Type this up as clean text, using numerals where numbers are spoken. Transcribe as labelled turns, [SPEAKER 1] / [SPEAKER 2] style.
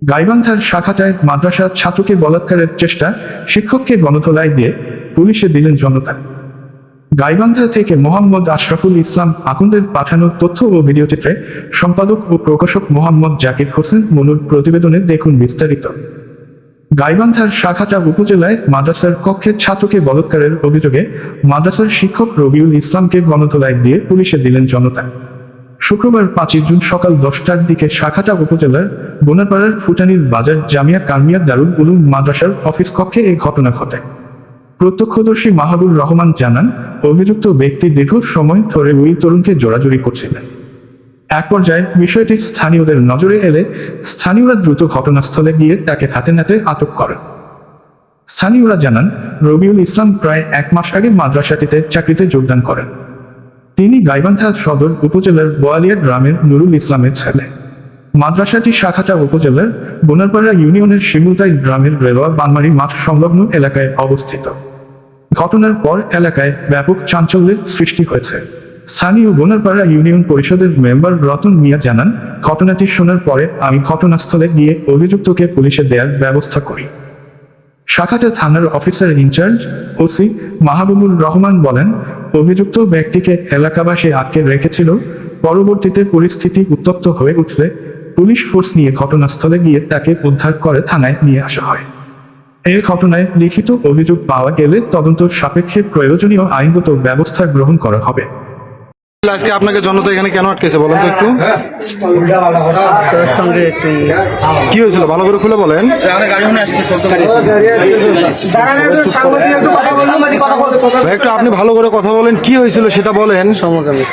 [SPEAKER 1] গাইবান্ধার শাখাটায় মাদ্রাসা ছাত্রকে বলাৎকারের চেষ্টা, শিক্ষককে গণধোলাই দিয়ে পুলিশে দিলেন জনতা। গাইবান্ধা থেকে মোহাম্মদ আশরাফুল ইসলাম আকুন্দের পাঠানো তথ্য ও ভিডিওচিত্রে সম্পাদক ও প্রকাশক মোহাম্মদ জাকির হোসেন মনুর প্রতিবেদনে দেখুন বিস্তারিত। গাইবান্ধার শাখাটা উপজেলায় মাদ্রাসার কক্ষে ছাত্রকে বলাৎকারের অভিযোগে মাদ্রাসার শিক্ষক রবিউল ইসলামকে গণধোলাই দিয়ে পুলিশে দিলেন জনতা। শুক্রবার 5 জুন সকাল 10টার দিকে শাখাটা উপজেলার বোনারপাড়ার ফুটানির বাজার জামিয়া কামিয়া দারুল উলুম মাদ্রাসার অফিস কক্ষে এই ঘটনা ঘটে। প্রত্যক্ষদর্শী মাহাবুর রহমান জানান, অভিযুক্ত ব্যক্তি দীর্ঘ সময় ধরে ওই তরুণকে জোরাজুরি করছিলেন। এক পর্যায়ে বিষয়টি স্থানীয়দের নজরে এলে স্থানীয়রা দ্রুত ঘটনাস্থলে গিয়ে তাকে হাতে নাতে আটক করেন। স্থানীয়রা জানান, রবিউল ইসলাম প্রায় 1 মাস আগে মাদ্রাসাটিতে চাকরিতে যোগদান করেন। তিনি গাইবান্ধা সদর উপজেলার বোয়ালিয়া গ্রামের নুরুল ইসলামের ছেলে। মাদ্রাসাটি শাখাটা উপজেলার বোনারপাড়া ইউনিয়নের শিমুলতাই গ্রামের রেলওয়া বানমারি মাঠ সংলগ্ন এলাকায় অবস্থিত। ঘটনার পর এলাকায় ব্যাপক চাঞ্চল্যের সৃষ্টি হয়েছে। স্থানীয় বোনারপাড়া ইউনিয়ন পরিষদের মেম্বার রতন মিয়া জানান, ঘটনাটি শোনার পরে আমি ঘটনাস্থলে গিয়ে অভিযুক্তকে পুলিশে দেওয়ার ব্যবস্থা করি। শাখাটা থানার officer incharge OC Mahbubur Rahman বলেন, অভিযুক্ত ব্যক্তিকে এলাকাবাসী আটকে রেখেছিল। পরবর্তীতে পরিস্থিতি উত্তপ্ত হয়ে উঠলে পুলিশ ফোর্স নিয়ে ঘটনাস্থলে গিয়ে তাকে উদ্ধার করে থানায় নিয়ে আসা হয়। এই ঘটনায় লিখিত অভিযোগ পাওয়া গেলে তদন্ত সাপেক্ষে প্রয়োজনীয় আইনগত ব্যবস্থা গ্রহণ করা হবে।
[SPEAKER 2] আজকে আপনাকে জনতা এখানে কেন আটকেছে বলেন তো একটু?
[SPEAKER 3] তার সঙ্গে একটু
[SPEAKER 2] কি হয়েছিল ভালো করে খুলে বলেন। ভাই একটু আপনি ভালো করে কথা বলেন, কি হয়েছিল সেটা বলেন।
[SPEAKER 3] সমকামী